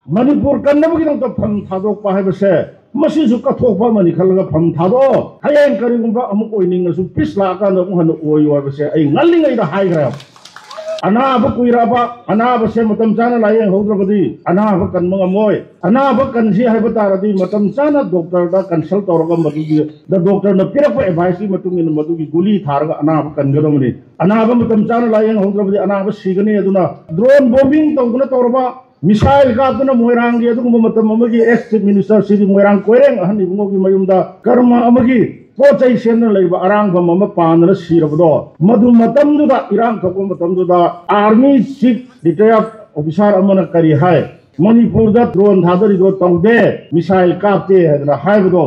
मणिपुर कन्नबगिदमत फम थादोकपा हाइबसे मसिसु कथोकपा मनि खलगा फम थादो हयें करिगुंबा अमुक ओइनिंगसु पिस लाकान हन ओयो हाइबसे आई ngallingaiदा हाइग्रा अनाब कुइराबा अनाब से मतम चाना लायें होद्रबदी अनाब कन्मंगमोय अनाब कन्सी हाइब तारदी मतम चाना डॉक्टर दा कंसल्ट तौरगा मदुगी द डॉक्टर न पिरप एडवाइस की मतुंग इन मदुगी गुली थारगा अनाब कनगदमनि अनाब मतम चाना लायें होद्रबदी अनाब सिगने अदुना ड्रोन बॉम्बिंग तौगना तौरबा मिसाइल कापना मोइरांगी अदुगुम मतम अमगी एक्स चीफ मिनिस्टर सिरी मोइरांग कोइरेंग अहन इबुंगोगी मयुमदा कर्म अमगी पोचै सेन लेबा अरांगबम अम पानर सिरबदो मधु मतमदुदा इरांग थोको मतमदुदा आर्मी चीफ डिटेल ऑफिसर अमन करी हाय मणिपुर दा ड्रोन थादरिदो तौदे मिसाइल कापते हैदरा हायबदो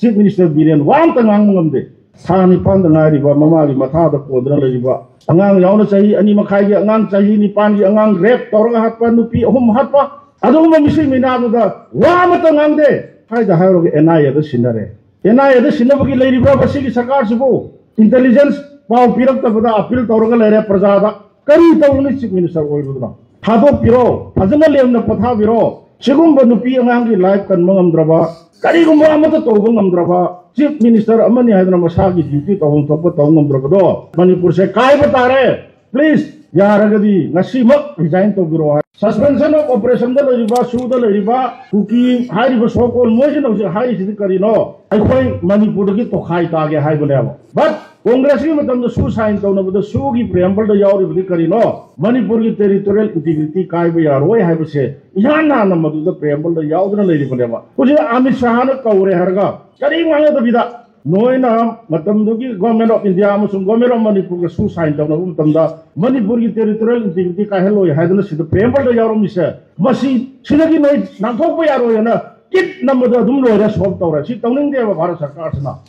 चीफ मिनिस्टर बिरेन वाम तंगांगमदे सानि पांद नारिबा ममागी मथादा कोदरा लेबा अंगांग यावना चाही अनि मखाइगी अंगांग चाही निपानगी अंगांग रेप तौरगा हातपा नुपी अहुम हातपा अदुगुम मिसि मिनादुदा वाम तंगांगदे हायदा हायरोगे एनआईए दा सिनरे एनआईए सिनबगी लेरिबा बसिगी सरकार सिबो इंटेलिजेंस पाव पिरक्तबदा अपील तौरगा लेरे प्रजादा करी तौनी चीफ मिनिस्टर ओइबुदना थादोपिरो फजना लेमना पथाबिरो सिगुंब नुपी अंगांगी लाइफ कनमंगमद्रबा करिगुंबा अमत तौबंगमद्रबा चीफ मिनिस्टर अमनी हाइदना मसागी ड्यूटी तौहम थोप तौंगमद्रबदो मणिपुर से कायब तारे प्लीज यारगदी नसीमक रिजाइन तौबिरो सस्पेंशन ऑफ ऑपरेशन द लरिबा सुद लरिबा कुकी हाइरिबा सोकोल मोइजन औसे हाइरिसिदि करिनो अखोय मणिपुर की तोखाई तागे हाइबनेबो बट कांग्रेस की मतलब सु साइन तौनबद सुगी प्रेम्बल द यावरिबदि करिनो मणिपुर की टेरिटोरियल इंटीग्रिटी कायब यारोय हाइबसे इहान नान मदुद प्रेम्बल द यावदना लरिबनेबा कुजे अमित शाह न कौरे हरगा करी मांगे द बिदा नोइना मतमदुगी गवर्नमेंट ऑफ इंडिया अमसुंग गवर्नमेंट ऑफ मणिपुर का सु साइन तौनबु मतमदा मणिपुर की टेरिटोरियल इंटीग्रिटी काहेलोय हाइदना सिद प्रेम्बल द यारोमिसे मसी सिदगी नोइ नांथोकबा यारोयना किट नमदा दुम लोयरा सॉल्व तौरा सि तौनिंग देबा भारत सरकार सना